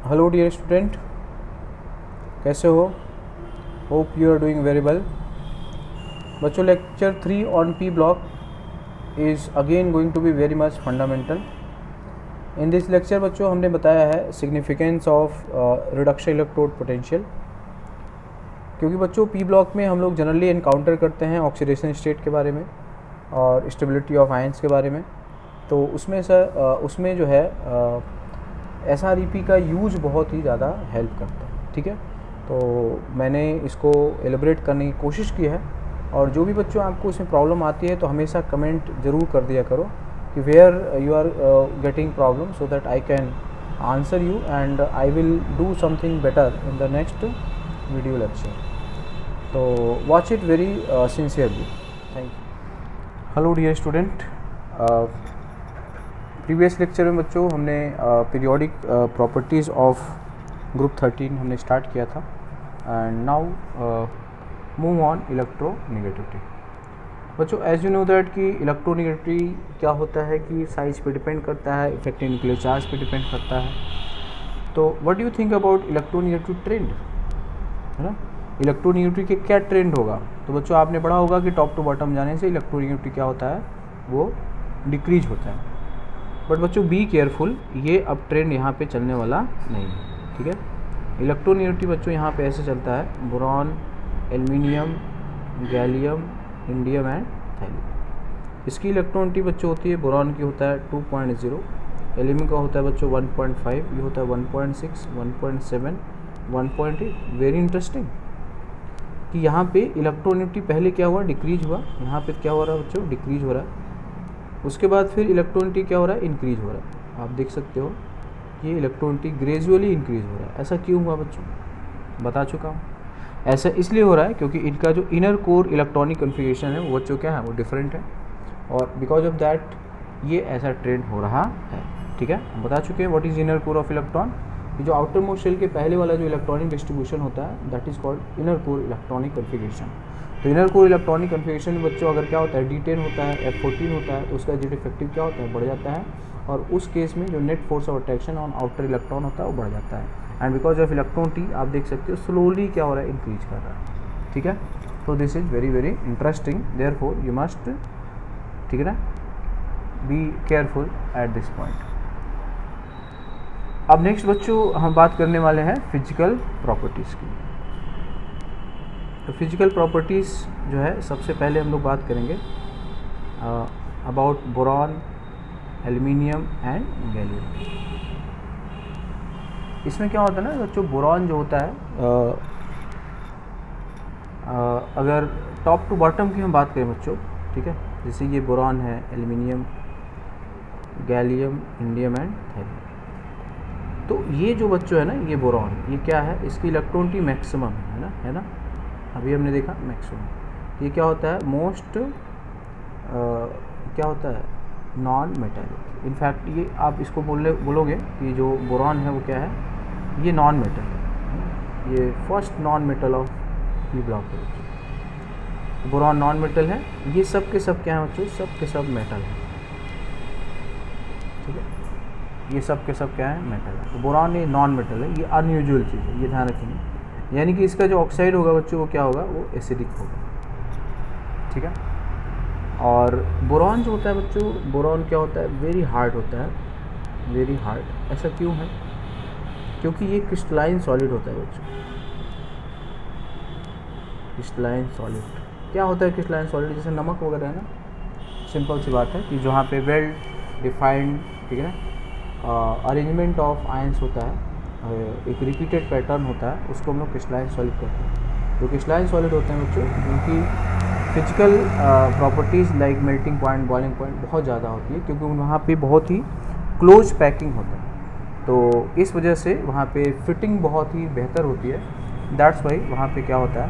Hello dear student, कैसे हो? Hope you are doing very well. बच्चों, lecture 3 on P block is again going to be very much fundamental. In this lecture बच्चों हमने बताया है significance of reduction electrode potential, क्योंकि बच्चों P block में हम लोग जनरली इनकाउंटर करते हैं ऑक्सीडेशन स्टेट के बारे में और स्टेबिलिटी ऑफ आयंस के बारे में। तो उसमें जो है SREP का यूज बहुत ही ज़्यादा हेल्प करता है। ठीक है, तो मैंने इसको एलिब्रेट करने की कोशिश की है, और जो भी बच्चों आपको इसमें प्रॉब्लम आती है तो हमेशा कमेंट ज़रूर कर दिया करो कि where you are getting problem, so that I can answer you and I will do something better in the next video lecture. तो watch it very sincerely. Thank you. Hello dear student, previous lecture में बच्चों हमने periodic properties of group 13 हमने start किया था, and now move on electronegativity. बच्चों, as you know that कि electronegativity क्या होता है कि साइज पे डिपेंड करता है, इफेक्टिव न्यूक्लियर चार्ज पे डिपेंड करता है। तो what do you think about electronegative trend, है ना? इलेक्ट्रोनेगेटिविटी के क्या ट्रेंड होगा? तो बच्चों आपने पढ़ा होगा कि टॉप टू बॉटम जाने से इलेक्ट्रोनेगेटिविटी क्या होता है, वो डिक्रीज होता है। बट बच्चों बी केयरफुल, ये अब ट्रेंड यहाँ पे चलने वाला नहीं है। ठीक है, इलेक्ट्रोनेगेटिविटी बच्चों यहाँ पे ऐसे चलता है: boron, aluminium, gallium, indium and thallium. इसकी इलेक्ट्रोनेगेटिविटी बच्चों होती है, बोरॉन की होता है 2.0, एल्यूमिनियम का होता है बच्चों 1.5, ये होता है 1.6, 1.7, 1.8। वेरी इंटरेस्टिंग कि यहाँ पे इलेक्ट्रोनेगेटिविटी पहले क्या हुआ, डिक्रीज हुआ। यहाँ पे क्या हो रहा है बच्चों, डिक्रीज हो रहा है। उसके बाद फिर इलेक्ट्रोनेगेटिविटी क्या हो रहा है, इंक्रीज हो रहा है। आप देख सकते हो ये इलेक्ट्रोनेगेटिविटी ग्रेजुअली इंक्रीज हो रहा है। ऐसा क्यों हुआ बच्चों, बता चुका हूँ। ऐसा इसलिए हो रहा है क्योंकि इनका जो इनर कोर इलेक्ट्रॉनिक कन्फिगरेशन है वो बच्चों क्या है, वो डिफरेंट है, और बिकॉज ऑफ दैट ये ऐसा ट्रेंड हो रहा है। ठीक है, हम बता चुके हैं what is inner core of electron. ये जो आउटर मोस्ट शेल के पहले वाला जो इलेक्ट्रॉनिक डिस्ट्रीब्यूशन होता है, that is called inner core electronic configuration. तो इनर कोर इलेक्ट्रॉनिक कन्फिगरेशन में बच्चों अगर क्या होता है, D10 होता है, F14 होता है, तो उसका जेड इफेक्टिव क्या होता है, बढ़ जाता है, और उस केस में जो net force of attraction on outer electron होता है वो बढ़ जाता है। एंड बिकॉज ऑफ इलेक्ट्रॉनिटी आप देख सकते हो स्लोली क्या हो रहा है, इंक्रीज कर रहा है। ठीक है, तो this is very very interesting, therefore you must, ठीक है ना, be careful at this point. अब नेक्स्ट बच्चों हम बात करने वाले हैं फिजिकल प्रॉपर्टीज़ की। तो फिजिकल प्रॉपर्टीज़ जो है सबसे पहले हम लोग बात करेंगे about boron, aluminium and gallium. इसमें क्या होता है ना बच्चों, बोरॉन जो होता है अगर टॉप टू बॉटम की हम बात करें बच्चों, ठीक है, जैसे ये बोरॉन है, aluminium, gallium, indium and thallium. तो ये जो बच्चों है ना, ये बोरॉन, ये क्या है, इसकी इलेक्ट्रॉनिटी मैक्सिमम है ना, अभी हमने देखा मैक्सिमम। ये क्या होता है, मोस्ट क्या होता है, नॉन मेटालिक। इनफैक्ट ये आप इसको बोलोगे कि जो बोरॉन है वो क्या है, ये नॉन मेटल है, ये first non metal of P block है। बोरॉन नॉन मेटल है, ये सब के सब क्या है बच्चों, सब के सब मेटल है। ठीक है, ये सब के सब क्या है, मेटल है। तो बोरॉन ये नॉन मेटल है, ये अनयूजुअल चीज़ है, ये ध्यान रखेंगे। यानी कि इसका जो ऑक्साइड होगा बच्चों वो क्या होगा, वो एसिडिक होगा। ठीक है, और बोरॉन जो होता है बच्चों, बोरॉन क्या होता है, वेरी हार्ड होता है, वेरी हार्ड। ऐसा क्यों है, क्योंकि ये क्रिस्टलाइन सॉलिड होता है बच्चों। क्रिस्टलाइन सॉलिड क्या होता है, क्रिस्टलाइन सॉलिड जैसे नमक वगैरह है ना, सिंपल सी बात है कि जहाँ पे वेल डिफाइंड, ठीक है ना, अरेंजमेंट ऑफ आयंस होता है, एक रिपीटेड पैटर्न होता है, उसको हम लोग क्रिस्टलाइन सॉलिड कहते हैं। तो क्रिस्टलाइन सॉलिड होते हैं बच्चों जिनकी physical properties like melting point, boiling point बहुत ज़्यादा होती है, क्योंकि वहाँ पे बहुत ही क्लोज पैकिंग होता है। तो इस वजह से वहाँ पे फिटिंग बहुत ही बेहतर होती है। दैट्स वाई वहाँ पे क्या होता है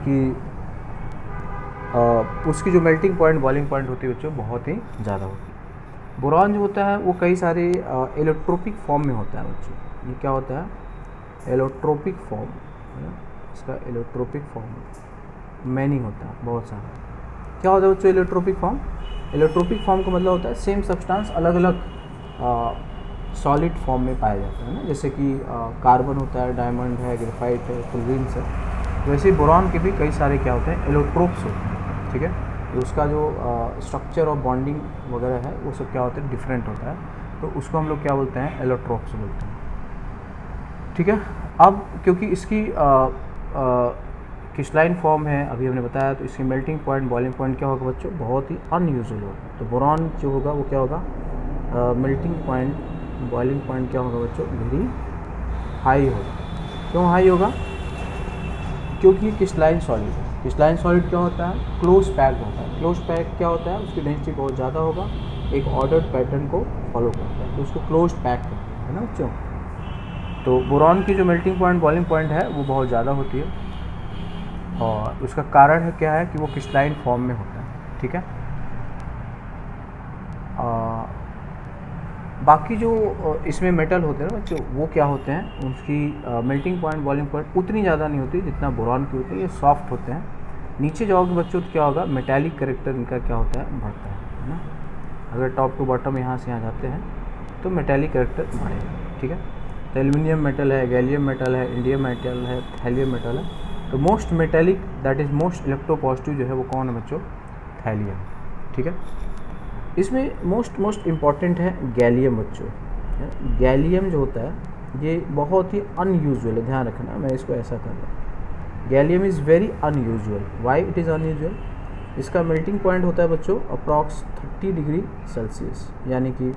कि उसकी जो मेल्टिंग पॉइंट, बॉइलिंग पॉइंट होती है बच्चों बहुत ही ज़्यादा होती है। बोरॉन जो होता है वो कई सारे इलेक्ट्रोपिक फॉर्म में होता है बच्चों। ये क्या होता है, एलोट्रोपिक फॉर्म है ना, इसका एलोट्रोपिक फॉर्म मैनी होता है, बहुत सारा। क्या होता है बच्चों एलोट्रोपिक फॉर्म? एलोट्रोपिक फॉर्म का मतलब होता है सेम सब्सटेंस अलग अलग सॉलिड फॉर्म में पाया जाता है ना, जैसे कि कार्बन होता है, डायमंड है, ग्रेफाइट है, फुलरिन्स है, वैसे ही बोरॉन के भी कई सारे क्या होते हैं, एलोट्रोप्स होते हैं, ठीक है। तो उसका जो स्ट्रक्चर और बॉन्डिंग वगैरह है वो सब क्या होता है, डिफरेंट होता है, तो उसको हम लोग क्या बोलते हैं, एलोट्रोप्स बोलते हैं, ठीक है। अब क्योंकि इसकी क्रिस्टलाइन फॉर्म है, अभी हमने बताया, तो इसकी मेल्टिंग पॉइंट, बॉइलिंग पॉइंट क्या होगा बच्चों, बहुत ही अनयूजुअल होगा। तो बोरॉन जो होगा वो क्या होगा, मेल्टिंग पॉइंट, बॉइलिंग पॉइंट क्या होगा बच्चों, वेरी हाई होगा। क्यों हाई होगा, क्योंकि ये क्रिस्टलाइन सॉलिड है। क्रिस्टलाइन सॉलिड क्या होता है, क्लोज पैक्ड होता है। क्लोज पैक क्या होता है, उसकी डेंसिटी बहुत ज़्यादा होगा, एक ऑर्डर्ड पैटर्न को फॉलो करता है, तो उसको क्लोज पैक कहते हैं, है ना बच्चों। तो बोरॉन की जो मेल्टिंग पॉइंट, बॉइलिंग पॉइंट है वो बहुत ज़्यादा होती है, और उसका कारण है क्या है कि वो क्रिस्टलाइन फॉर्म में होता है, ठीक है। बाकी जो इसमें मेटल होते हैं ना बच्चों, वो क्या होते हैं, उसकी मेल्टिंग पॉइंट, बॉइलिंग पॉइंट उतनी ज़्यादा नहीं होती जितना बोरॉन की होती है, ये सॉफ्ट होते हैं। नीचे जाओगे बच्चों तो क्या होगा, मेटालिक करेक्टर इनका क्या होता है, बढ़ता है ना। अगर टॉप टू बॉटम यहाँ से यहाँ जाते हैं तो मेटालिक करेक्टर बढ़ेगा, ठीक है। तो एल्यूमिनियम मेटल है, गैलियम मेटल है, इंडियम मेटल है, थैलियम मेटल है। तो most metallic, that is most electropositive जो है वो कौन है बच्चों, थैलियम, ठीक है। इसमें मोस्ट इम्पॉर्टेंट है गैलियम बच्चों। गैलियम जो होता है ये बहुत ही अनयूजुअल है, ध्यान रखना, मैं इसको ऐसा कर रहा हूँ। Gallium is very unusual. Why it is unusual, इसका मेल्टिंग पॉइंट होता है बच्चों अप्रॉक्स 30 डिग्री सेल्सियस, यानी कि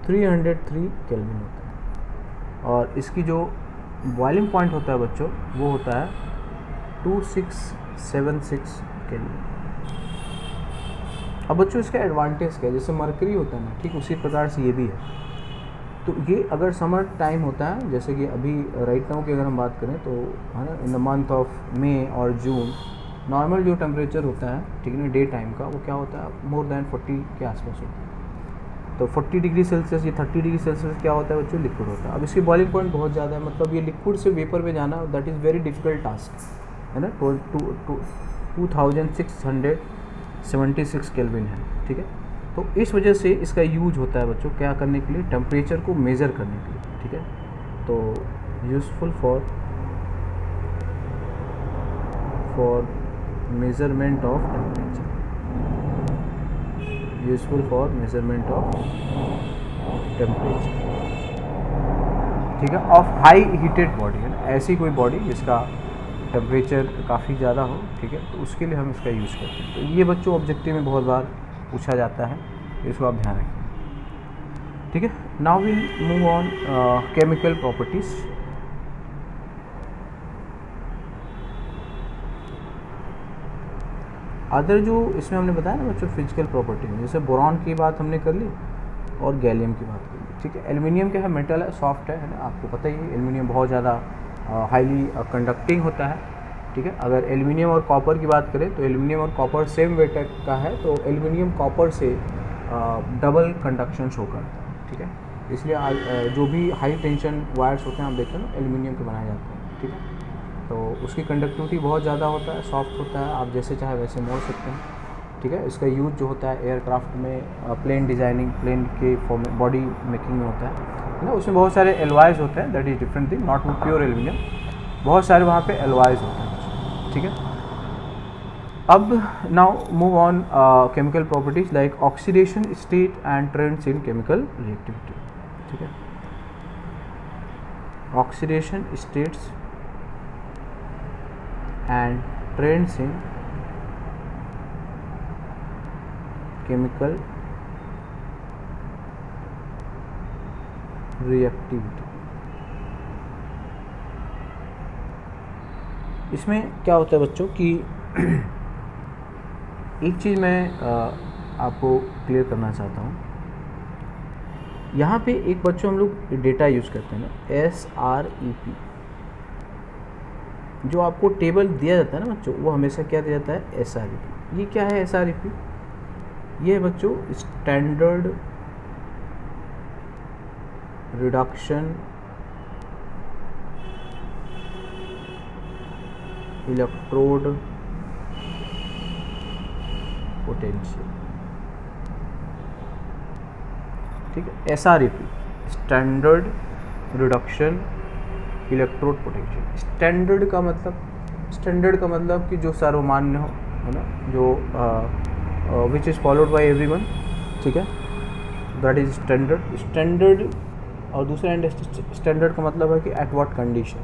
303 केल्विन होता है, और इसकी जो बॉइलिंग पॉइंट होता है बच्चों वो होता है 2676 केल्विन। अब बच्चों इसका एडवांटेज क्या है, जैसे मरकरी होता है ना, ठीक उसी प्रकार से ये भी है। तो ये अगर समर टाइम होता है, जैसे कि अभी राइट नाउ की अगर हम बात करें तो है ना, इन द मंथ ऑफ मई और जून नॉर्मल जो टेम्परेचर होता है, ठीक है ना, डे टाइम का, वो क्या होता है, मोर देन 40 के आसपास होता है। तो 40 डिग्री सेल्सियस, ये 30 डिग्री सेल्सियस क्या होता है बच्चों, लिक्विड होता है। अब इसकी बॉइलिंग पॉइंट बहुत ज़्यादा है, मतलब ये लिक्विड से वेपर में जाना, that is very difficult task, है ना। 2676 केल्विन है, ठीक है। तो इस वजह से इसका यूज होता है बच्चों क्या करने के लिए, टेम्परेचर को मेज़र करने के लिए, ठीक है। तो useful for measurement of temperature, useful for measurement of temperature, ठीक है, ऑफ हाई हीटेड बॉडी, है ना, ऐसी कोई बॉडी जिसका टेम्परेचर काफ़ी ज़्यादा हो, ठीक है, तो उसके लिए हम इसका यूज़ करते हैं। तो ये बच्चों ऑब्जेक्टिव में बहुत बार पूछा जाता है, इसको आप ध्यान रखें, ठीक है। Now will move on chemical properties. Other जो इसमें हमने बताया ना बच्चों फिजिकल प्रॉपर्टी में, जैसे बोरॉन की बात हमने कर ली और गैलियम की बात कर ली, ठीक है। एल्युमिनियम क्या है, मेटल है, सॉफ्ट है ना, आपको पता ही है। एल्युमिनियम बहुत ज़्यादा हाईली कंडक्टिंग होता है, ठीक है। अगर एल्युमिनियम और कॉपर की बात करें तो एल्युमिनियम और कॉपर सेम वेट का है, तो एल्युमिनियम कॉपर से डबल कंडक्शन शो करता है, ठीक है। इसलिए जो भी हाई टेंशन वायर्स होते हैं आप देखते हैं ना, एल्युमिनियम के बनाए जाते हैं, ठीक है। तो उसकी कंडक्टिविटी बहुत ज़्यादा होता है, सॉफ्ट होता है, आप जैसे चाहे वैसे मोड़ सकते हैं, ठीक है। इसका यूज जो होता है एयरक्राफ्ट में, प्लेन डिज़ाइनिंग, प्लेन के फॉर्म बॉडी मेकिंग में होता है ना। उसमें बहुत सारे एलॉयज़ होते हैं, that is different thing, not with pure aluminium, बहुत सारे वहाँ पे एलॉयज़ होते हैं, ठीक है। अब now move on chemical properties like oxidation state and trends in chemical reactivity, ठीक है। Oxidation states and trends in chemical reactivity. इसमें क्या होता है बच्चों कि एक चीज़ मैं आपको क्लियर करना चाहता हूँ। यहाँ पे एक बच्चों हम लोग डेटा यूज़ करते हैं ना, SREP, जो आपको टेबल दिया जाता है ना बच्चों, वो हमेशा क्या दिया जाता है, SREP। ये क्या है SREP? ये है बच्चों स्टैंडर्ड रिडक्शन इलेक्ट्रोड पोटेंशियल, ठीक है। SREP standard reduction electrode potential. Standard का मतलब कि जो सर्वमान्य हो, है ना, जो which is followed by everyone, ठीक है, दैट इज स्टैंडर्ड। और दूसरा एंड स्टैंडर्ड का मतलब है कि एट व्हाट कंडीशन।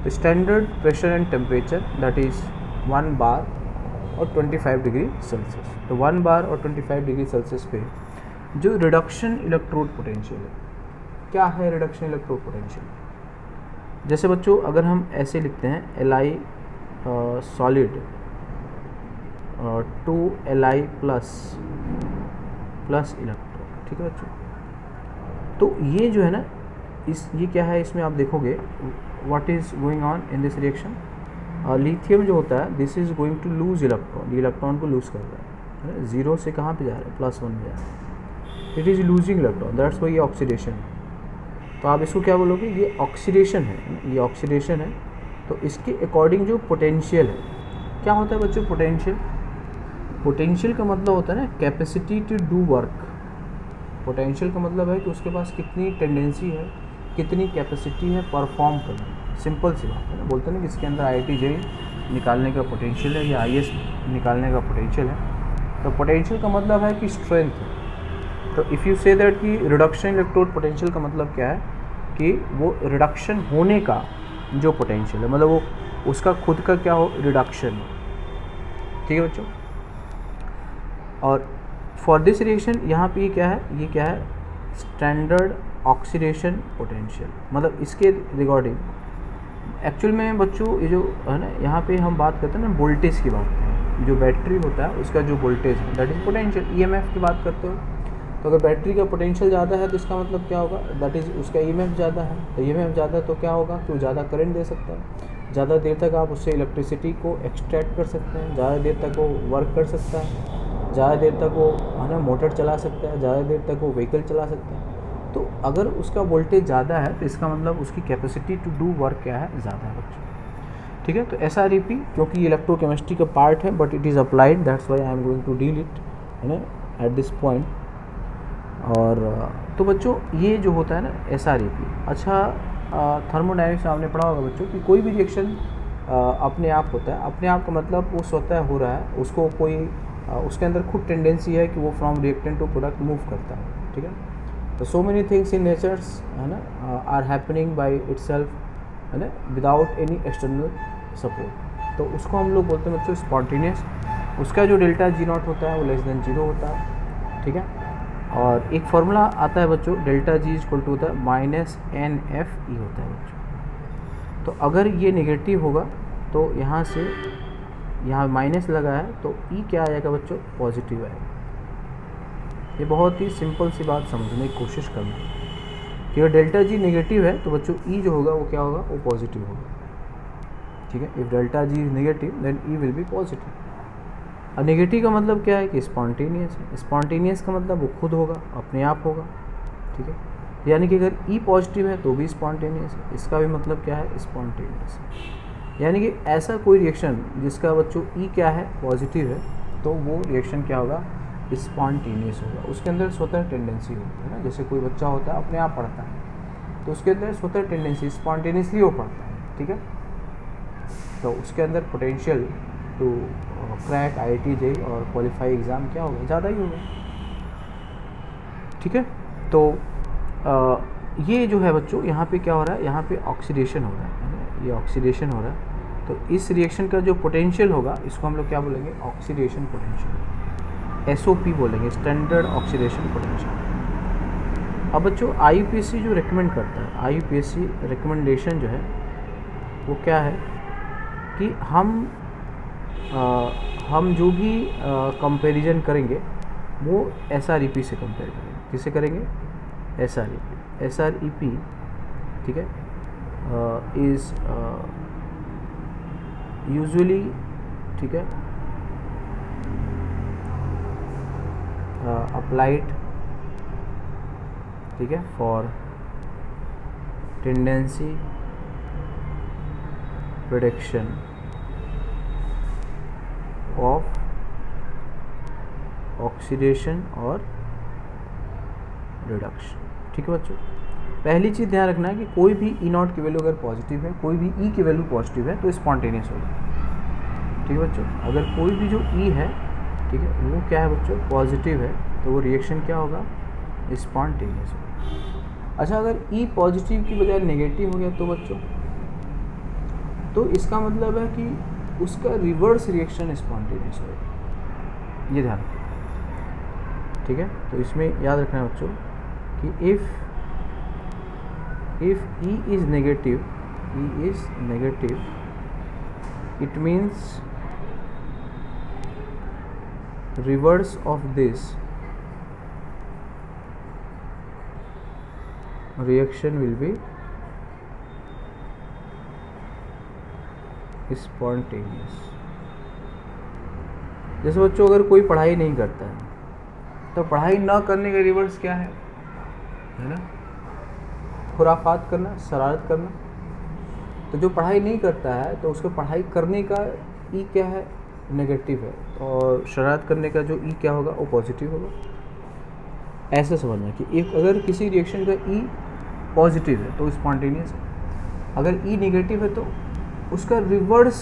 तो standard pressure and temperature that is 1 बार और 25 डिग्री सेल्सियस। तो 1 बार और 25 डिग्री सेल्सियस पे जो रिडक्शन इलेक्ट्रोड पोटेंशियल है, क्या है रिडक्शन इलेक्ट्रोड पोटेंशियल? जैसे बच्चों अगर हम ऐसे लिखते हैं Li solid to Li plus electrode, ठीक है बच्चों। तो ये जो है ना, ये क्या है, इसमें आप देखोगे what is going on in this reaction. Lithium जो होता है this is going to lose electron, ये इलेक्ट्रॉन को लूज़ कर रहा है, 0 से कहाँ पे जा रहा है, +1 में जा रहा है। It is losing electron, that's why ये ऑक्सीडेशन है। तो आप इसको क्या बोलोगे, ये ऑक्सीडेशन है, ये ऑक्सीडेशन है। तो इसके अकॉर्डिंग जो पोटेंशियल है, क्या होता है बच्चों पोटेंशियल का मतलब होता है ना capacity to do work. Potential का मतलब है कि उसके पास कितनी टेंडेंसी है, कितनी कैपेसिटी है परफॉर्म करने। सिंपल सी बात है ना, बोलते हैं ना कि इसके अंदर IIT JEE निकालने का पोटेंशियल है या IAS निकालने का पोटेंशियल है। तो पोटेंशियल का मतलब है कि स्ट्रेंथ है। तो इफ़ यू से दैट कि रिडक्शन इलेक्ट्रोड पोटेंशियल का मतलब क्या है कि वो रिडक्शन होने का जो पोटेंशियल है, मतलब वो उसका खुद का क्या हो, रिडक्शन, ठीक है बच्चों। और फॉर दिस रिएक्शन यहाँ पे ये क्या है स्टैंडर्ड ऑक्सीडेशन पोटेंशियल, मतलब इसके रिगार्डिंग एक्चुअल में बच्चों ये जो है ना, यहाँ पे हम बात करते हैं ना वोल्टेज की बात करते हैं, जो बैटरी होता है उसका जो वोल्टेज है दैट इज़ पोटेंशियल। EMF की बात करते हो, तो अगर बैटरी का पोटेंशियल ज़्यादा है तो इसका मतलब क्या होगा, दैट इज़ उसका EMF ज़्यादा है। तो EMF ज़्यादा है तो क्या होगा कि वो ज़्यादा करंट दे सकता है, ज़्यादा देर तक आप उससे इलेक्ट्रिसिटी को एक्सट्रैक्ट कर सकते हैं, ज़्यादा देर तक वो वर्क कर सकता है, ज़्यादा देर तक वो है ना मोटर चला सकता है, ज़्यादा देर तक वो व्हीकल चला सकता है। तो अगर उसका वोल्टेज ज़्यादा है तो इसका मतलब उसकी कैपेसिटी टू डू वर्क क्या है, ज़्यादा है बच्चों, ठीक है। तो SREP क्योंकि इलेक्ट्रोकेमिस्ट्री का पार्ट है but it is applied, that's why I am going to deal it, है ना, एट दिस पॉइंट। और तो बच्चों ये जो होता है ना SREP, अच्छा थर्मोडायनेमिक्स में आपने पढ़ा होगा बच्चों कि कोई भी रिएक्शन अपने आप होता है। अपने आप का मतलब वो स्वतः हो रहा है, उसको कोई उसके अंदर खुद टेंडेंसी है कि वो from reactant to product move करता है, ठीक है। तो so many things in natures, है ना, आर हैपनिंग बाय इटसेल्फ, है ना, विदाउट एनी एक्सटर्नल सपोर्ट। तो उसको हम लोग बोलते हैं बच्चों स्पॉन्टेनियस। उसका जो ΔG0 होता है वो <0 होता है, ठीक है। और एक फार्मूला आता है बच्चों ΔG होता है -NFE होता है बच्चों। तो अगर ये नेगेटिव होगा तो यहाँ से यहाँ माइनस लगा है तो E क्या आएगा बच्चों, पॉजिटिव आएगा। ये बहुत ही सिंपल सी बात समझने की कोशिश करना कि अगर ΔG नेगेटिव है तो बच्चों E जो होगा वो क्या होगा, वो पॉजिटिव होगा, ठीक है। If ΔG is negative then E will be positive. और नेगेटिव का मतलब क्या है कि स्पॉन्टेनियस है। स्पॉन्टेनियस का मतलब वो खुद होगा, अपने आप होगा, ठीक है। यानी कि अगर E पॉजिटिव है तो भी स्पॉन्टेनियस है, इसका भी मतलब क्या है, स्पॉन्टेनियस है। यानी कि ऐसा कोई रिएक्शन जिसका बच्चों E क्या है, पॉजिटिव है, तो वो रिएक्शन क्या होगा, स्पॉन्टेनियस होगा। उसके अंदर स्वतः टेंडेंसी होती है ना, जैसे कोई बच्चा होता है अपने आप पढ़ता है तो उसके अंदर स्वतः टेंडेंसी स्पॉन्टेनियसली वो पढ़ता है, ठीक है। तो उसके अंदर potential to crack IIT JEE और क्वालिफाई एग्ज़ाम क्या होगा, ज़्यादा ही होगा, ठीक है। तो ये जो है बच्चों यहाँ पे क्या हो रहा है, यहाँ पे ऑक्सीडेशन हो रहा है, ये ऑक्सीडेशन हो रहा है। तो इस रिएक्शन का जो पोटेंशियल होगा इसको हम लोग क्या बोलेंगे, ऑक्सीडेशन पोटेंशियल, SOP बोलेंगे, स्टैंडर्ड ऑक्सीडेशन पोटेंशियल। अब बच्चों IUPAC जो रिकमेंड करता है, IUPAC रिकमेंडेशन जो है वो क्या है कि हम जो भी कंपैरिजन करेंगे वो SREP से कंपेयर करेंगे। किससे करेंगे, SREP, ठीक है, इज़ यूजुअली, ठीक है, अप्लाइड, ठीक है, for tendency prediction of oxidation और रिडक्शन, ठीक है बच्चों। पहली चीज़ ध्यान रखना है कि कोई भी ई नॉट की वैल्यू अगर पॉजिटिव है, कोई भी ई की वैल्यू पॉजिटिव है तो स्पॉन्टेनियस होगा। ठीक है बच्चों, अगर कोई भी जो ई है, ठीक है, वो क्या है बच्चों, पॉजिटिव है, तो वो रिएक्शन क्या होगा, स्पॉन्टेनियस होगा। अच्छा, अगर ई पॉजिटिव की बजाय नेगेटिव हो गया तो बच्चों, तो इसका मतलब है कि उसका रिवर्स रिएक्शन स्पॉन्टेनियस होगा। ये ध्यान रखना, ठीक है। तो इसमें याद रखना है बच्चों कि if E is negative, it means reverse of this reaction will be spontaneous। जैसे बच्चों अगर कोई पढ़ाई नहीं करता है तो पढ़ाई ना करने का रिवर्स क्या है ना, खुराफात करना, शरारत करना। तो जो पढ़ाई नहीं करता है तो उसको पढ़ाई करने का ई क्या है, नेगेटिव है, और शरारत करने का जो ई क्या होगा, वो पॉजिटिव होगा। ऐसा समझना कि एक अगर किसी रिएक्शन का ई पॉजिटिव है तो स्पॉन्टेनियस है, अगर ई नेगेटिव है तो उसका रिवर्स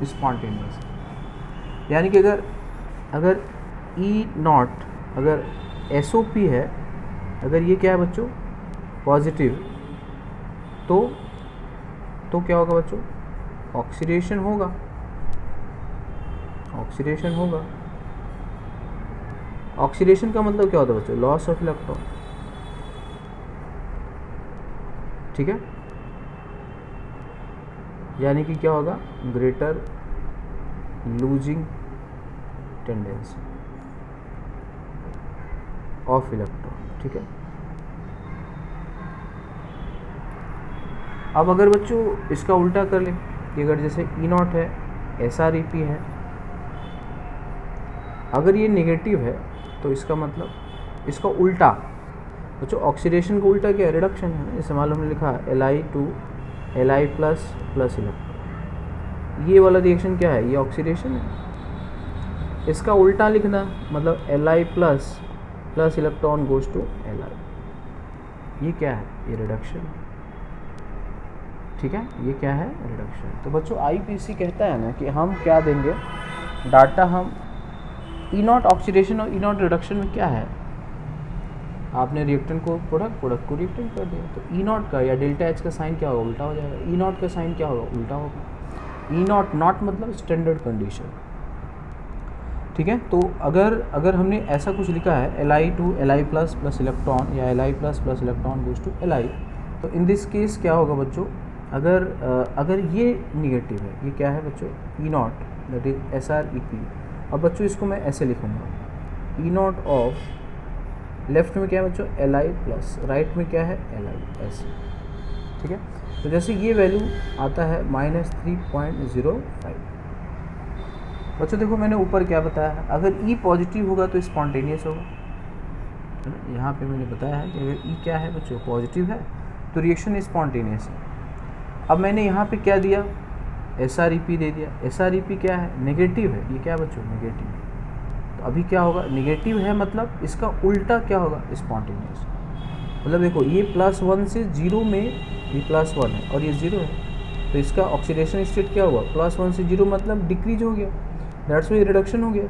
स्पॉन्टेनियस है। यानी कि अगर ई नॉट, अगर SOP है, अगर ये क्या है बच्चों, पॉजिटिव, तो क्या होगा बच्चों, ऑक्सीडेशन होगा। ऑक्सीडेशन का मतलब क्या होता है बच्चों, लॉस ऑफ इलेक्ट्रॉन। ठीक है, यानी कि क्या होगा, greater losing tendency of electron. ठीक है, अब अगर बच्चों इसका उल्टा कर लें कि अगर जैसे ई नॉट है, SREP है, अगर ये नेगेटिव है तो इसका मतलब इसका उल्टा बच्चों, ऑक्सीडेशन का उल्टा क्या है, रिडक्शन है। जैसे मालूम हमने लिखा Li2 Li प्लस इलेक्ट्रॉन, ये वाला रिएक्शन क्या है, ये ऑक्सीडेशन है। इसका उल्टा लिखना मतलब Li plus electron goes to Li, ये क्या है, ये रिडक्शन। ठीक है, ये क्या है, रिडक्शन। तो बच्चों IPC कहता है ना कि हम क्या देंगे डाटा, हम ई नॉट ऑक्सीडेशन और ई नॉट रिडक्शन में क्या है, आपने रिएक्टेंट को प्रोडक्ट को रिएक्टेंट कर दिया, तो ई नॉट का या डेल्टा H का साइन क्या होगा, उल्टा हो जाएगा। ई नॉट का साइन क्या होगा, उल्टा होगा। ई नॉट मतलब स्टैंडर्ड कंडीशन। ठीक है, तो अगर हमने ऐसा कुछ लिखा है Li2 Li प्लस इलेक्ट्रॉन या Li plus electron goes to Li, तो इन दिस केस क्या होगा बच्चों, अगर ये निगेटिव है, ये क्या है बच्चों, ई नॉट दैट इज SREP। अब बच्चों इसको मैं ऐसे लिखूँगा, ई नॉट ऑफ लेफ्ट में क्या है बच्चों, Li प्लस, राइट में क्या है, Li, ऐसे। ठीक है, तो जैसे ये वैल्यू आता है -3.05। बच्चों देखो मैंने ऊपर क्या बताया है, अगर ई पॉजिटिव होगा तो स्पॉन्टेनियस होगा, है ना। यहाँ पे मैंने बताया है कि अगर ई क्या है बच्चों, पॉजिटिव है, तो रिएक्शन स्पॉन्टेनियस है। अब मैंने यहाँ पे क्या दिया, SREP दे दिया। SREP क्या है, नेगेटिव है, ये क्या है बच्चों, नेगेटिव। तो अभी क्या होगा, नेगेटिव है मतलब इसका उल्टा क्या होगा, स्पॉन्टेनियस। मतलब देखो ये +1 से 0 में ये +1 है और ये 0 है, तो इसका ऑक्सीडेशन स्टेट क्या हुआ, +1 से 0 मतलब डिक्रीज हो गया, दैट्स वाई रिडक्शन हो गया।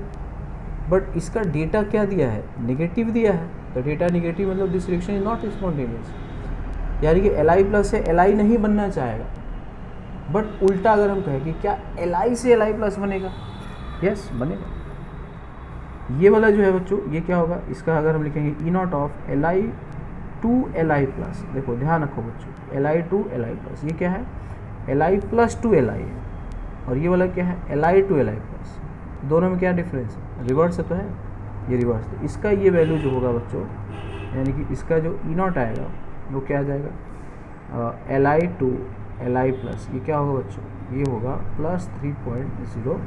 बट इसका डेटा क्या दिया है, नेगेटिव दिया है, तो डेटा नेगेटिव मतलब this reaction is not spontaneous. यानी कि Li प्लस से Li नहीं बनना चाहेगा, बट उल्टा अगर हम कहें कि क्या Li से Li प्लस बनेगा, यस बनेगा। ये वाला जो है बच्चों, ये क्या होगा, इसका अगर हम लिखेंगे E not of Li2 Li plus, देखो ध्यान रखो बच्चों, Li2 Li प्लस, ये क्या है, Li प्लस 2 Li है, और ये वाला क्या है, Li2 Li प्लस। दोनों में क्या डिफरेंस है, रिवर्स है तो है, ये रिवर्स है। इसका ये वैल्यू जो होगा बच्चों, यानी कि इसका जो ई नॉट आएगा वो क्या आ जाएगा, Li2 Li प्लस, ये क्या होगा बच्चों, ये होगा +3.05।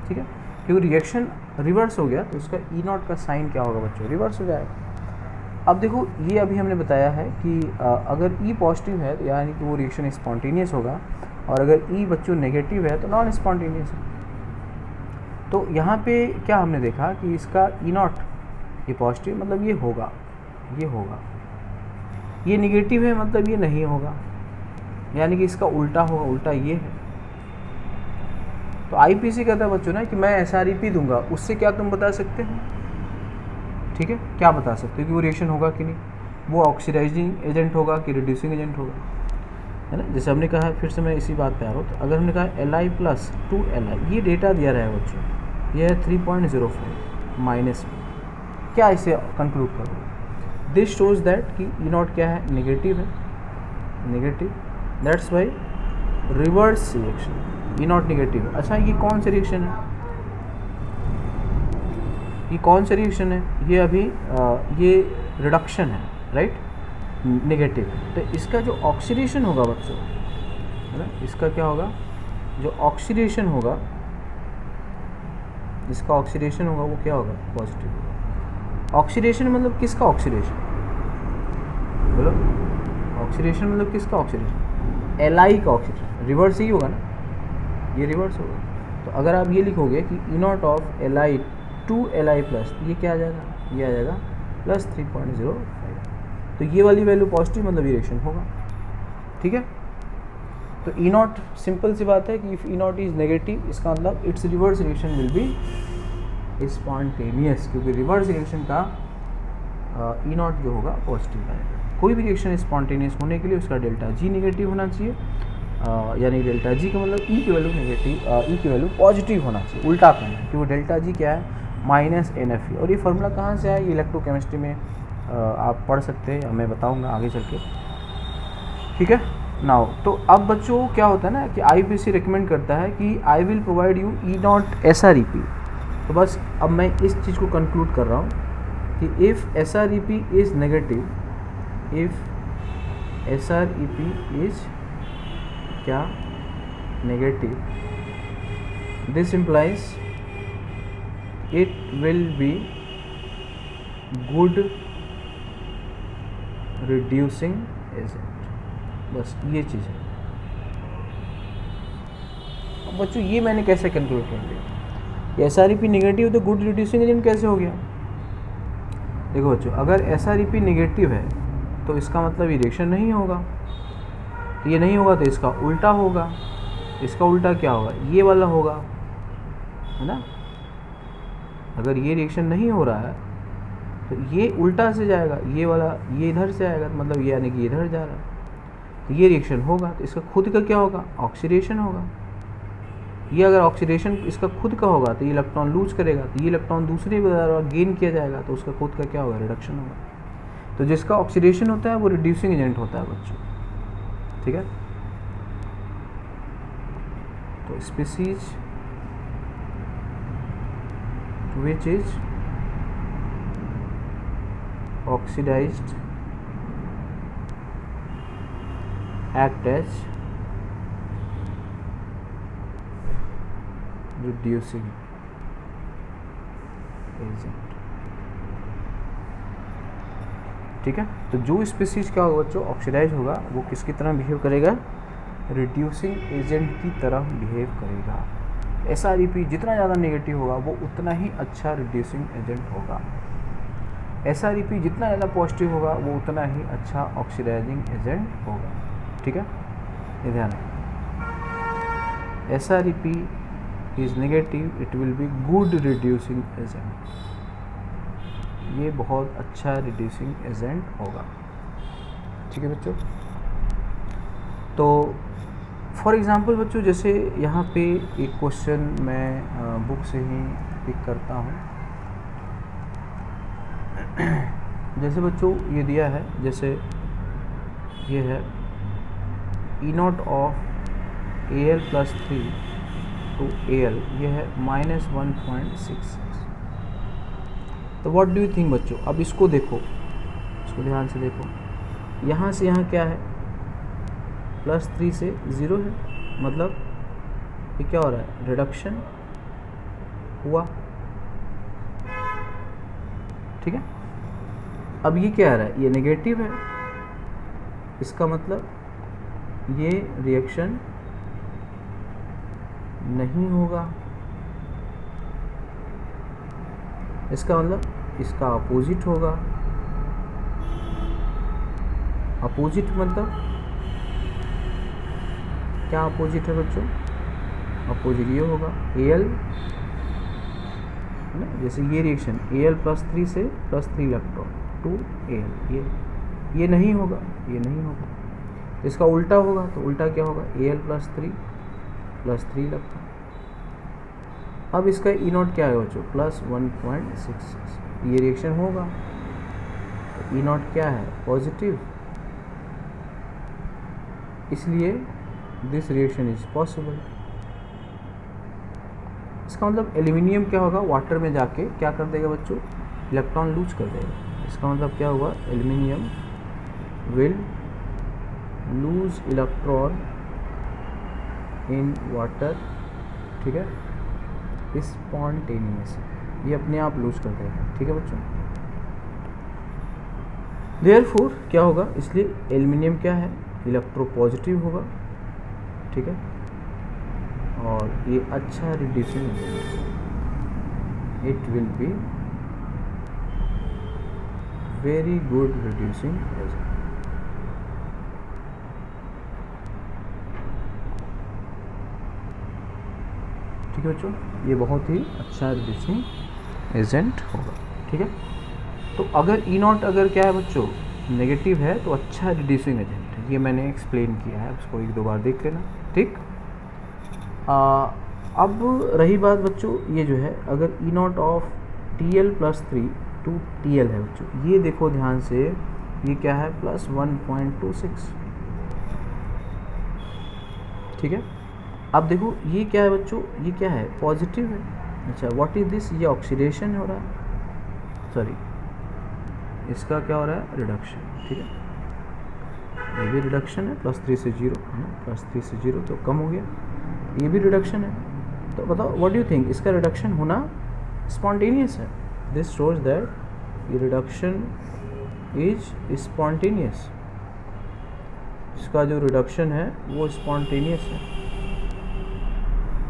ठीक है, क्योंकि रिएक्शन रिवर्स हो गया तो उसका ई नॉट का साइन क्या होगा बच्चों, रिवर्स हो जाएगा। अब देखो ये अभी हमने बताया है कि अगर ई पॉजिटिव है तो यानी कि वो रिएक्शन स्पॉन्टेनियस होगा, और अगर ई बच्चों नेगेटिव है तो नॉन स्पॉन्टेनियस है। तो यहाँ पे क्या हमने देखा कि इसका ई नॉट ये पॉजिटिव मतलब ये होगा, ये निगेटिव है मतलब ये नहीं होगा, यानी कि इसका उल्टा होगा, उल्टा ये है। तो आईपीसी कहता है बच्चों ना कि मैं एसआरईपी दूंगा, उससे क्या तुम बता सकते हो, ठीक है, क्या बता सकते हो कि वो रिएक्शन होगा कि नहीं, वो ऑक्सीडाइजिंग एजेंट होगा कि रिड्यूसिंग एजेंट होगा, है ना। जैसे हमने कहा, फिर से मैं इसी बात पे आ रहा हूँ, तो अगर हमने कहा Li+2Li, ये डेटा दिया रहा है बच्चों, ये है 3.05 माइनस में, क्या इसे कंक्लूड करोगे, दिस शोज दैट कि E0 क्या है, नेगेटिव है, negative, that's why reverse reaction, E0 negative है। अच्छा, ये कौन सा रिएक्शन है, ये कौन सा रिएक्शन है, ये अभी ये रिडक्शन है, राइट, नेगेटिव। तो इसका जो ऑक्सीडेशन होगा बच्चों, है ना, इसका क्या होगा, जो ऑक्सीडेशन होगा, इसका ऑक्सीडेशन होगा वो क्या होगा, पॉजिटिव होगा। ऑक्सीडेशन मतलब किसका ऑक्सीडेशन, बोलो, ऑक्सीडेशन मतलब किसका ऑक्सीडेशन, Li का ऑक्सीडेशन, रिवर्स ही होगा ना, ये रिवर्स होगा। तो अगर आप ये लिखोगे कि E0 ऑफ Li2Li+, ये क्या आ जाएगा, ये आ जाएगा +3.05, तो ये वाली वैल्यू पॉजिटिव मतलब ये रिएक्शन होगा, ठीक है। तो E0, सिंपल सी बात है कि इफ E0 इज नेगेटिव, इसका मतलब it's reverse reaction will be spontaneous, क्योंकि रिवर्स रिएक्शन का E0 जो होगा पॉजिटिव आएगा। कोई भी रिएक्शन स्पॉन्टेनियस होने के लिए उसका डेल्टा जी नेगेटिव होना चाहिए, यानी डेल्टा जी का मतलब ई की वैल्यू नेगेटिव, ई की वैल्यू पॉजिटिव होना चाहिए, उल्टा करना है, क्योंकि डेल्टा जी क्या है, -NFE। और ये फार्मूला कहाँ से आया, ये इलेक्ट्रोकेमिस्ट्री में आप पढ़ सकते हैं, मैं बताऊंगा आगे चल के, ठीक है। नाउ तो अब बच्चों क्या होता है ना कि आईपीसी रिकमेंड करता है कि I will provide you E0 SREP। तो बस अब मैं इस चीज़ को कंक्लूड कर रहा हूँ कि if SREP is negative, if SREP is क्या, negative, this implies it will be good reducing agent, बस ये चीज़ है। अब बच्चों ये मैंने कैसे कंक्लूड कर लिया, SREP नेगेटिव तो गुड रिड्यूसिंग एजेंट कैसे हो गया। देखो बच्चों, अगर SREP नेगेटिव है तो इसका मतलब ये रिएक्शन नहीं होगा, तो ये नहीं होगा तो इसका उल्टा होगा, इसका उल्टा क्या होगा, ये वाला होगा, है ना। अगर ये रिएक्शन नहीं हो रहा है तो ये उल्टा से जाएगा, ये वाला ये इधर से आएगा, मतलब ये यानी कि इधर जा रहा है, तो ये रिएक्शन होगा, तो इसका खुद का क्या होगा, ऑक्सीडेशन होगा। ये अगर ऑक्सीडेशन इसका खुद का होगा तो ये इलेक्ट्रॉन लूज करेगा, तो ये इलेक्ट्रॉन दूसरे द्वारा गेन किया जाएगा, तो उसका खुद का क्या होगा, रिडक्शन होगा। तो जिसका ऑक्सीडेशन होता है वो रिड्यूसिंग एजेंट होता है बच्चों, ठीक है। तो species which is oxidized act as reducing agent, ठीक है। तो जो स्पीसीज क्या होगा बच्चों, ऑक्सीडाइज होगा, वो किसकी तरह बिहेव करेगा, रिड्यूसिंग एजेंट की तरह बिहेव करेगा। SREP जितना ज़्यादा नेगेटिव होगा वो उतना ही अच्छा रिड्यूसिंग एजेंट होगा, SREP जितना ज़्यादा पॉजिटिव होगा वो उतना ही अच्छा ऑक्सीडाइजिंग एजेंट होगा, ठीक है, ये ध्यान रखना। SREP is negative, it will be good reducing agent, ये बहुत अच्छा रिड्यूसिंग एजेंट होगा, ठीक है बच्चों। तो फॉर एग्ज़ाम्पल बच्चों, जैसे यहाँ पे एक क्वेश्चन मैं बुक से ही पिक करता हूँ। जैसे बच्चों ये दिया है, जैसे ये है E0 of Al+3 to Al, ये है -1.66। तो व्हाट डू यू थिंक बच्चों, अब इसको देखो, इसको ध्यान से देखो, यहाँ से यहाँ क्या है, +3 से 0 है, मतलब ये क्या हो रहा है, रिडक्शन हुआ, ठीक है। अब ये क्या आ रहा है, ये नेगेटिव है, इसका मतलब ये रिएक्शन नहीं होगा, इसका मतलब इसका अपोजिट होगा, अपोजिट मतलब क्या अपोजिट है बच्चों? अपोजिट ये होगा Al है ना, जैसे ये रिएक्शन Al+3 से +3 इलेक्ट्रॉन टू Al, ये नहीं होगा, ये नहीं होगा। इसका उल्टा होगा तो उल्टा क्या होगा? Al+3 +3 electron. अब इसका E0 क्या है बच्चों? +1.66। ये रिएक्शन होगा तो E0 क्या है? पॉजिटिव, इसलिए दिस रिएक्शन इज पॉसिबल। इसका मतलब एल्यूमिनियम क्या होगा? वाटर में जाके क्या कर देगा बच्चों? इलेक्ट्रॉन लूज कर देगा। इसका मतलब क्या हुआ? Aluminium will lose electron in water, ठीक है, स्पॉन्टेनियस, ये अपने आप लूज कर देगा, ठीक है बच्चों। देयरफॉर क्या होगा? इसलिए एल्यूमिनियम क्या है? इलेक्ट्रोपॉजिटिव होगा, ठीक है, और ये अच्छा reducing agent, it will be very good reducing agent. ठीक है बच्चों, ये बहुत ही अच्छा रिड्यूसिंग एजेंट होगा, ठीक है। तो अगर E0 अगर क्या है बच्चों? नेगेटिव है तो अच्छा रिड्यूसिंग एजेंट है, ये मैंने एक्सप्लेन किया है, उसको एक दो बार देख लेना, ठीक। अब रही बात बच्चों, ये जो है अगर E0 of Tl+3 to Tl है बच्चों, ये देखो ध्यान से, ये क्या है? +1.26, ठीक है। अब देखो ये क्या है बच्चों? ये क्या है? पॉजिटिव है। अच्छा, व्हाट इज दिस? ये ऑक्सीडेशन हो रहा है, सॉरी, इसका क्या हो रहा है? रिडक्शन, ठीक है। ये भी रिडक्शन है, +3 से 0 है ना, +3 से 0 तो कम हो गया, ये भी रिडक्शन है। तो बताओ व्हाट डू यू थिंक, इसका रिडक्शन होना स्पॉन्टेनियस है? दिस शोज दैट ये रिडक्शन इज स्पॉन्टेनियस, इसका जो रिडक्शन है वो स्पॉन्टेनियस है,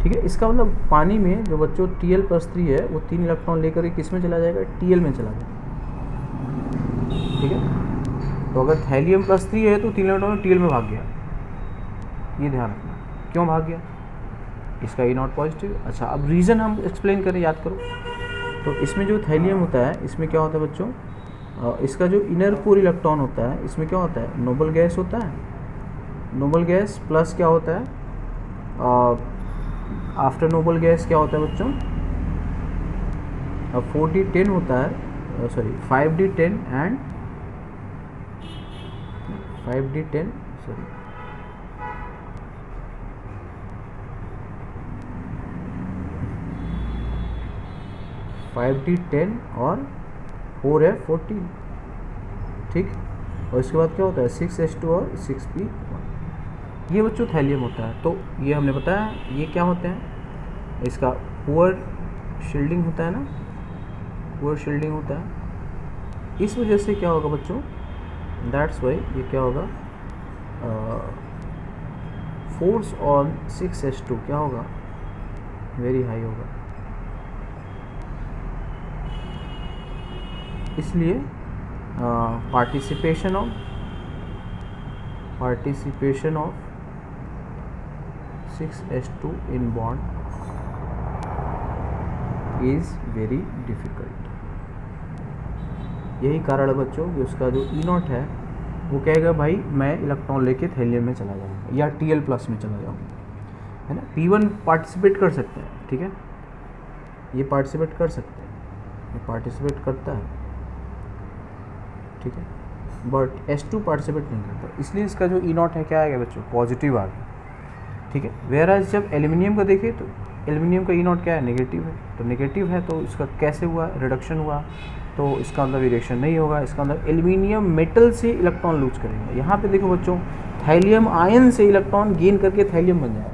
ठीक है। इसका मतलब पानी में जो बच्चों Tl+3 है वो 3 इलेक्ट्रॉन लेकर किस में चला जाएगा? Tl में चला जाएगा, ठीक है। तो अगर थैलियम+3 है तो 3 इलेक्ट्रॉन Tl में भाग गया, ये ध्यान रखना। क्यों भाग गया? इसका E0 पॉजिटिव। अच्छा, अब रीज़न हम एक्सप्लेन करें, याद करो। तो इसमें जो थैलियम होता है, इसमें क्या होता है बच्चों? इसका जो इनर कोर इलेक्ट्रॉन होता है, इसमें क्या होता है? नोबल गैस होता है। नोबल गैस प्लस क्या होता है? आफ्टर नोबल गैस क्या होता है बच्चों? 4d10 होता है, sorry 5d10 and 5d10 sorry 5d10 और 4 है 14, ठीक। और इसके बाद क्या होता है? 6s2 और 6p1, ये बच्चों थैलियम होता है। तो ये हमने बताया, ये क्या होते हैं? इसका पुअर शील्डिंग होता है ना, पुअर शील्डिंग होता है। इस वजह से क्या होगा बच्चों? दैट्स वाई ये क्या होगा? फोर्स ऑन 6s2 क्या होगा? वेरी हाई होगा। इसलिए participation of 6s2 in bond is very difficult। यही कारण है बच्चों कि उसका जो E0 है वो कहेगा भाई मैं इलेक्ट्रॉन लेके थैलियम में चला जाऊँगा या Tl+ में चला जाऊँगा, है ना। P1 पार्टिसिपेट कर सकते हैं, ठीक है, ये पार्टिसिपेट कर सकते हैं, ये पार्टिसिपेट करता है, ठीक है, बट S2 पार्टिसिपेट नहीं करता, इसलिए इसका जो E0 है क्या आएगा बच्चों? पॉजिटिव आ गया, ठीक है। वेयरएज जब एल्यूमिनियम का देखें तो एल्यूमिनियम का E0 क्या है? नेगेटिव है। तो नेगेटिव है तो इसका कैसे हुआ? रिडक्शन हुआ, तो इसका मतलब रिएक्शन नहीं होगा। इसका मतलब एल्यूमिनियम मेटल से इलेक्ट्रॉन लूज करेंगे। यहाँ पे देखो बच्चों, थैलियम आयन से इलेक्ट्रॉन गेन करके थैलियम बन जाएगा,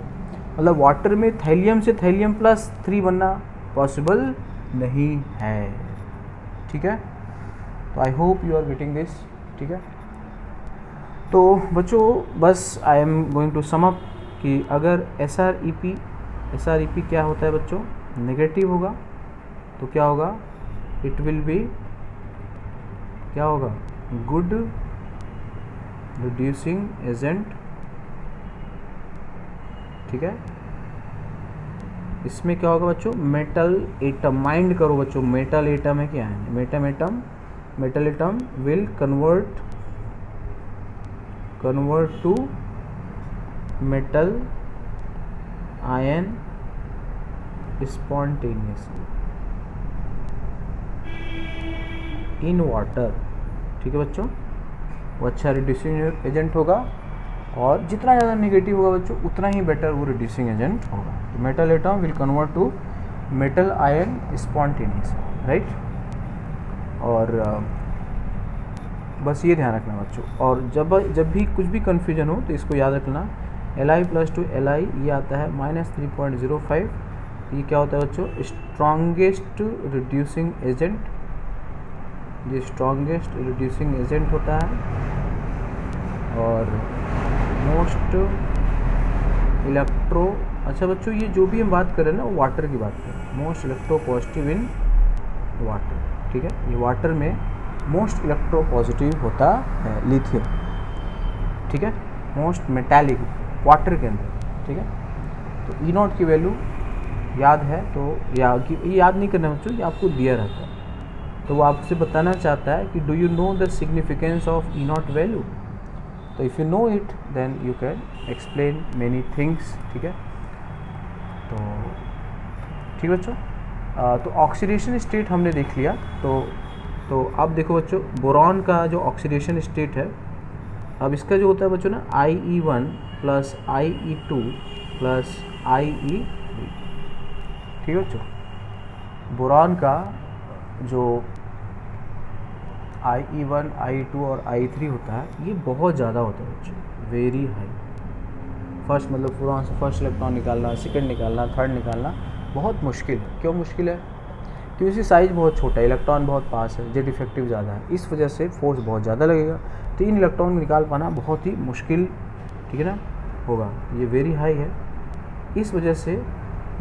मतलब वाटर में थैलियम से थैलियम+3 बनना पॉसिबल नहीं है, ठीक है। तो I hope you are getting this, ठीक है। तो बच्चों बस I am going to sum up कि अगर SREP क्या होता है बच्चों? नेगेटिव होगा तो क्या होगा? इट विल बी क्या होगा? गुड रिड्यूसिंग एजेंट, ठीक है। इसमें क्या होगा बच्चों, मेटल एटम, माइंड करो बच्चों, मेटल एटम है क्या है, metal atom will convert to metal ion spontaneously in water, ठीक है बच्चों। वो अच्छा रिड्यूसिंग एजेंट होगा, और जितना ज़्यादा नेगेटिव होगा बच्चों उतना ही बेटर वो रिड्यूसिंग एजेंट होगा। तो metal atom will convert to metal ion spontaneous, right. और बस ये ध्यान रखना बच्चों। और जब भी कुछ भी कन्फ्यूजन हो तो इसको याद रखना, Li + 2 Li ये आता है -3.05, ये क्या होता है बच्चों, स्ट्रॉन्गेस्ट रिड्यूसिंग एजेंट, ये स्ट्रॉन्गेस्ट रिड्यूसिंग एजेंट होता है। और मोस्ट इलेक्ट्रो, अच्छा बच्चों ये जो भी हम बात कर रहे हैं ना वो वाटर की बात कर रहे हैं, most electro positive in water, ठीक है। ये वाटर में मोस्ट इलेक्ट्रो पॉजिटिव होता है लिथियम, ठीक है, मोस्ट मेटालिक वाटर के अंदर, ठीक है। तो E0 की वैल्यू याद है तो ये याद नहीं करना बच्चों, ये आपको दिया रहता है। तो वो आपसे बताना चाहता है कि do you know the significance of E0 value, तो if you know it then you can explain many things, ठीक है। तो ठीक बच्चों, तो ऑक्सीडेशन स्टेट हमने देख लिया। तो अब देखो बच्चों, बोरॉन का जो ऑक्सीडेशन स्टेट है, अब इसका जो होता है बच्चों ना IE1 + IE2 + IE3, ठीक है बच्चों। बोरॉन का जो IE1, IE2 और IE3 होता है ये बहुत ज़्यादा होता है बच्चों, वेरी हाई। फर्स्ट मतलब बोरॉन से फर्स्ट इलेक्ट्रॉन निकालना, सेकंड निकालना, थर्ड निकालना बहुत मुश्किल है। क्यों मुश्किल है, क्योंकि उसकी साइज़ बहुत छोटा है, इलेक्ट्रॉन बहुत पास है, जेट इफेक्टिव ज़्यादा है, इस वजह से फोर्स बहुत ज़्यादा लगेगा। तो इन इलेक्ट्रॉन निकाल पाना बहुत ही मुश्किल, ठीक है ना, होगा। ये वेरी हाई है, इस वजह से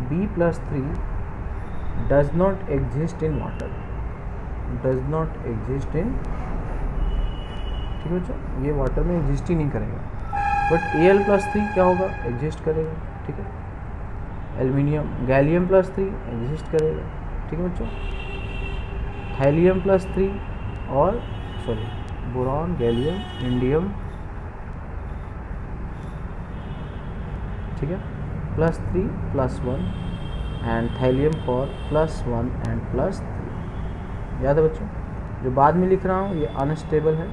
B+3 does not exist in water, does not exist in, ठीक है बच्चों, ये वाटर में एग्जिस्ट ही नहीं करेगा। बट Al+3 क्या होगा, एग्जिस्ट करेगा, ठीक है। एल्यूमिनियम गैलियम+3 एग्जिस्ट करेगा, ठीक है बच्चों। थैलियम+3 और बोरॉन, गैलियम, इंडियम, ठीक है, +3 +1 एंड थैलियम फॉर +1 एंड +3। याद है बच्चों, जो बाद में लिख रहा हूँ ये अनस्टेबल है,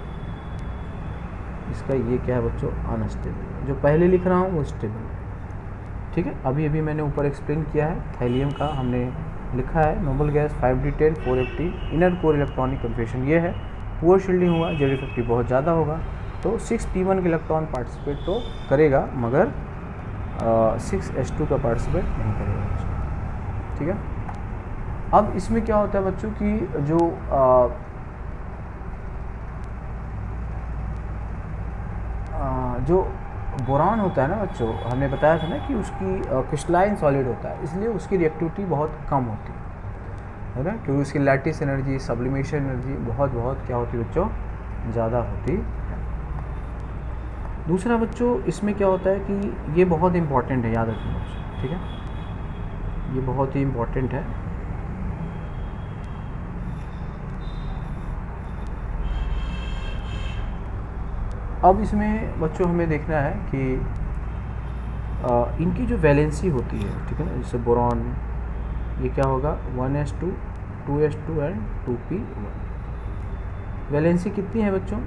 इसका ये क्या है बच्चों, अनस्टेबल। जो पहले लिख रहा हूँ वो स्टेबल है, ठीक है। अभी मैंने ऊपर एक्सप्लेन किया है, थैलियम का हमने लिखा है noble gas 5d10 450, inner core electronic configuration ये है, पुअर शील्डिंग हुआ, जेड इफेक्टिव बहुत ज़्यादा होगा, तो 6p1 के इलेक्ट्रॉन पार्टिसिपेट तो करेगा मगर 6s2 का पार्टिसिपेट नहीं करेगा बच्चों, ठीक है। अब इसमें क्या होता है बच्चों कि जो बोरॉन होता है ना बच्चों, हमने बताया था ना कि उसकी क्रिस्टलाइन सॉलिड होता है, इसलिए उसकी रिएक्टिविटी बहुत कम होती है ना, क्योंकि उसकी लैटिस एनर्जी, सब्लिमेशन एनर्जी बहुत क्या होती है बच्चों, ज़्यादा होती है। दूसरा बच्चों इसमें क्या होता है कि ये बहुत इंपॉर्टेंट है, याद रखना बच्चों, ठीक है, ये बहुत ही इम्पॉर्टेंट है। अब इसमें बच्चों हमें देखना है कि इनकी जो वैलेंसी होती है, ठीक है ना, जैसे बोरॉन ये क्या होगा 1s2 2s2 and 2p1। Valency कितनी है बच्चों,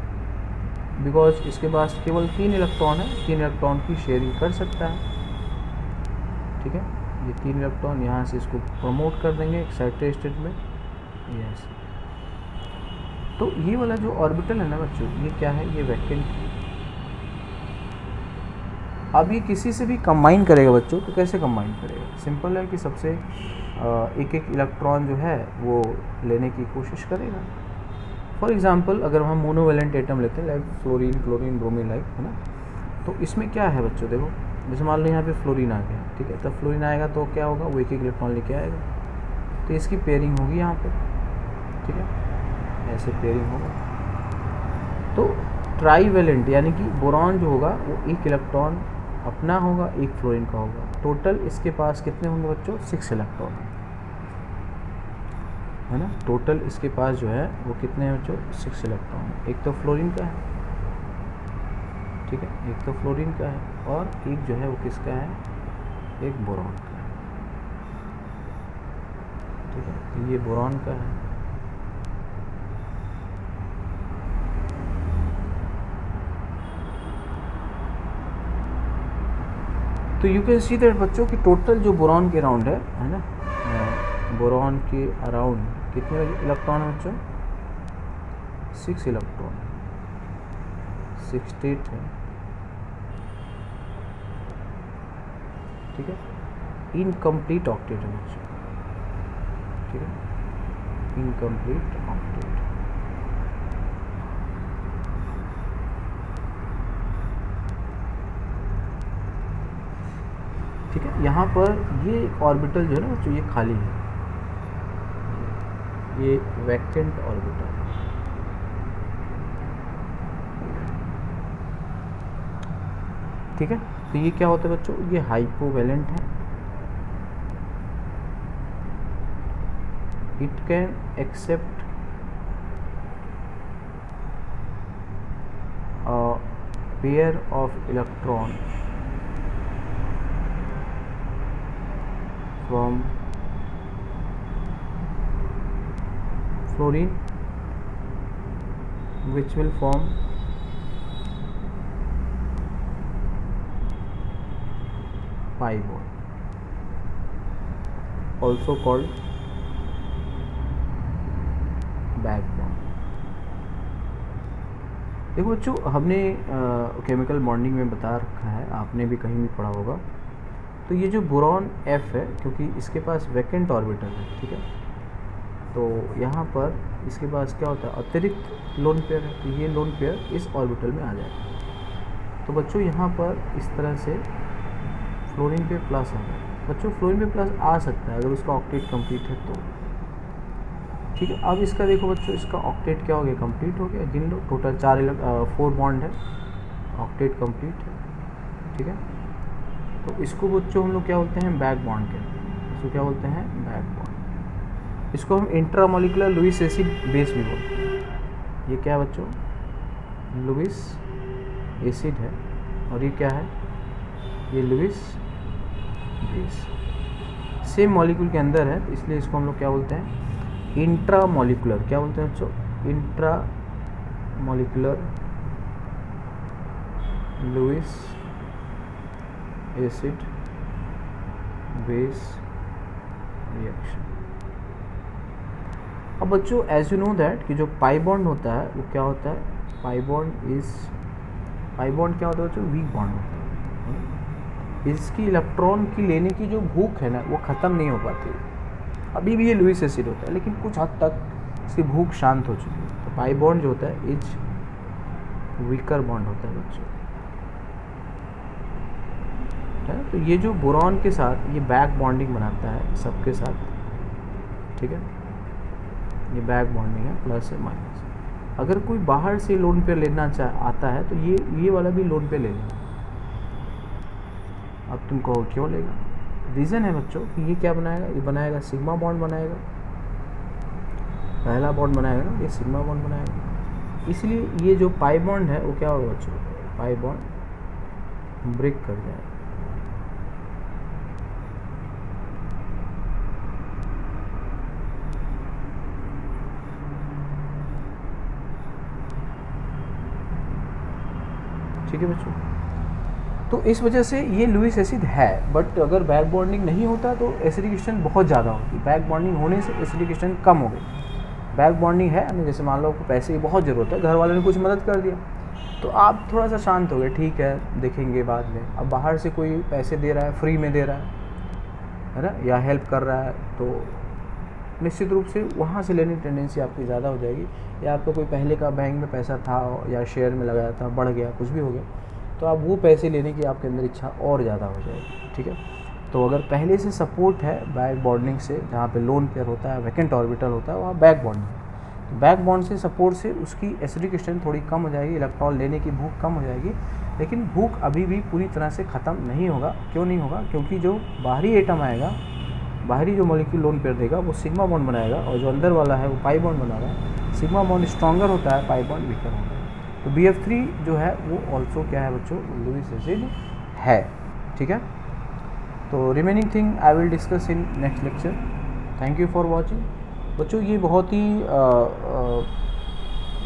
बिकॉज इसके पास केवल 3 इलेक्ट्रॉन है, 3 इलेक्ट्रॉन की शेयरिंग कर सकता है, ठीक है। ये 3 इलेक्ट्रॉन यहाँ से इसको प्रमोट कर देंगे एक्साइटेड स्टेट में, यस। तो ये वाला जो ऑर्बिटल है ना बच्चों, ये क्या है, ये वैकेंट। अब ये किसी से भी कंबाइन करेगा बच्चों, तो कैसे कंबाइन करेगा, सिंपल है कि सबसे एक इलेक्ट्रॉन जो है वो लेने की कोशिश करेगा। फॉर एग्जांपल अगर हम मोनोवेलेंट एटम लेते हैं, like fluorine, chlorine, bromine, like, है ना, तो इसमें क्या है बच्चों, देखो जैसे मान लो यहाँ पे फ्लोरीन आ गया, ठीक है, तब फ्लोरीन आएगा तो क्या होगा, वो एक इलेक्ट्रॉन लेके आएगा, तो इसकी पेयरिंग होगी यहाँ पे, ठीक है, ऐसे पेयरिंग होगा। तो ट्राईवेलेंट यानी कि बोरॉन जो होगा वो एक इलेक्ट्रॉन अपना होगा, एक फ्लोरीन का होगा। टोटल इसके पास कितने होंगे बच्चों? 6 इलेक्ट्रॉन है ना। टोटल इसके पास जो है वो कितने हैं बच्चों? 6 इलेक्ट्रॉन। एक तो फ्लोरीन का है, ठीक है, एक तो फ्लोरीन का है और एक जो है वो किसका है? एक बोरॉन का है, ठीक है। तो ये बोरॉन का है, तो यू कैन सी दैट बच्चों की टोटल जो बोरॉन के अराउंड है ना, बोरॉन के अराउंड कितने इलेक्ट्रॉन है बच्चों? 6 इलेक्ट्रॉन, 68 है, ठीक है। इनकम्प्लीट ऑक्टेट है बच्चों, ठीक है, इनकम्प्लीट ऑक्टेट। ठीक है, यहाँ पर ये ऑर्बिटल जो है ना बच्चों ये खाली है, ये वैकेंट ऑर्बिटल है, ठीक है। तो ये क्या होता है बच्चों? ये हाइपोवैलेंट है, it can accept a pair of electron from fluorine which will form pi bond, also called back bond। देखो बच्चों, हमने केमिकल बॉन्डिंग में बता रखा है, आपने भी कहीं भी पढ़ा होगा। तो ये जो बोरॉन F है, क्योंकि इसके पास वैकेंट ऑर्बिटल है, ठीक है, तो यहाँ पर इसके पास क्या होता है? अतिरिक्त लोन पेयर है, तो ये लोन पेयर इस ऑर्बिटल में आ जाएगा। तो बच्चों यहाँ पर इस तरह से फ्लोरीन पे प्लस आ जाए। बच्चों फ्लोरीन पे प्लस आ सकता है अगर उसका ऑक्टेट कंप्लीट है तो, ठीक है। अब इसका देखो बच्चों, इसका ऑक्टेट क्या हो गया? कंप्लीट हो गया। जिन लोग टोटल 4 बॉन्ड है, ऑक्टेट कंप्लीट है, ठीक है। तो इसको बच्चों हम लोग क्या बोलते हैं? बैक बॉन्ड कहते हैं। इसको क्या बोलते हैं? Back bond. इसको हम इंट्रामोलिकुलर लुईस एसिड बेस भी बोलते हैं। ये क्या है बच्चों? लुईस एसिड है, और ये क्या है? ये लुईस बेस। सेम मॉलिक्यूल के अंदर है, इसलिए इसको हम लोग क्या बोलते हैं? इंट्रामोलिकुलर। क्या बोलते हैं बच्चों? Intramolecular Lewis acid base reaction. अब बच्चों एज यू नो दैट कि जो पाई बॉन्ड होता है वो क्या होता है? पाई बॉन्ड क्या होता है बच्चों? वीक बॉन्ड होता है। इसकी इलेक्ट्रॉन की लेने की जो भूख है ना वो ख़त्म नहीं हो पाती। अभी भी ये लुईस एसिड होता है, लेकिन कुछ हद तक इसकी भूख शांत हो चुकी है। तो पाई बॉन्ड जो होता है इज वीकर बॉन्ड होता है बच्चों, है। तो ये जो बोरॉन के साथ ये बैक बॉन्डिंग बनाता है सबके साथ, ठीक है, ये बैक बॉन्डिंग है, प्लस है माइनस। अगर कोई बाहर से लोन पे लेना आता है तो ये वाला भी लोन पे ले लेगा। अब तुम कहो क्यों लेगा? रीज़न है बच्चों कि ये क्या बनाएगा? ये बनाएगा सिग्मा बॉन्ड बनाएगा, पहला बॉन्ड बनाएगा ना, ये सिग्मा बॉन्ड बनाएगा। इसलिए ये जो पाई बॉन्ड है वो क्या होगा बच्चों? पाई बॉन्ड ब्रेक कर जाएगा। ठीक है बच्चों, तो इस वजह से ये लुईस एसिड है। बट अगर बैक बॉन्डिंग नहीं होता तो एसिडिकेशन बहुत ज़्यादा होती। बैक बॉन्डिंग होने से एसिडिकेशन कम हो गई। बैक बॉन्डिंग है यानी जैसे मान लो आपको पैसे की बहुत ज़रूरत है, घर वालों ने कुछ मदद कर दिया तो आप थोड़ा सा शांत हो गए, ठीक है देखेंगे बाद में। अब बाहर से कोई पैसे दे रहा है, फ्री में दे रहा है ना, या हेल्प कर रहा है, तो निश्चित रूप से वहाँ से लेने की टेंडेंसी आपकी ज़्यादा हो जाएगी। या आपका कोई पहले का बैंक में पैसा था या शेयर में लगाया था, बढ़ गया, कुछ भी हो गया, तो आप वो पैसे लेने की आपके अंदर इच्छा और ज़्यादा हो जाएगी, ठीक है। तो अगर पहले से सपोर्ट है बैक बॉन्डिंग से, जहाँ पे लोन पेयर होता है, वैकेंट ऑर्बिटल होता है, वहाँ बैक बॉन्डिंग। तो बैक बॉन्ड से सपोर्ट से उसकी एसिडिक स्ट्रेंथ थोड़ी कम हो जाएगी, इलेक्ट्रॉन लेने की भूख कम हो जाएगी, लेकिन भूख अभी भी पूरी तरह से ख़त्म नहीं होगा। क्यों नहीं होगा? क्योंकि जो बाहरी एटम आएगा, बाहरी जो मॉलिक्यूल लोन पेयर देगा वो सिग्मा बॉन्ड बनाएगा, और जो अंदर वाला है वो पाई बॉन्ड बनाएगा। सिग्मा बॉन्ड स्ट्रॉन्गर होता है, पाई बॉन्ड वीकर होता है। तो BF3 जो है वो ऑल्सो क्या है बच्चों? लुईस एसिड है। ठीक है, तो remaining thing I will discuss in next lecture. Thank you for watching. बच्चों ये बहुत ही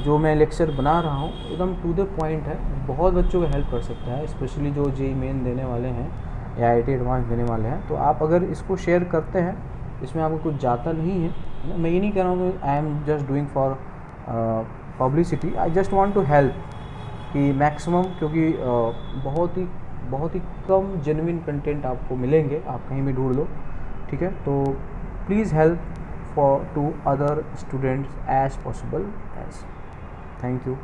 जो मैं लेक्चर बना रहा हूँ एकदम टू द पॉइंट है, बहुत बच्चों को हेल्प कर सकता है, स्पेशली जो JEE मेन देने वाले हैं या IIT एडवांस देने वाले हैं। तो आप अगर इसको शेयर करते हैं, इसमें आपको कुछ जाता नहीं है। मैं ये नहीं कह रहा हूँ कि I am just doing for publicity, I just want to help कि मैक्सिमम, क्योंकि बहुत ही कम जेन्युइन कंटेंट आपको मिलेंगे, आप कहीं भी ढूंढ लो। ठीक है, तो please help for to other students as possible as. Thank you.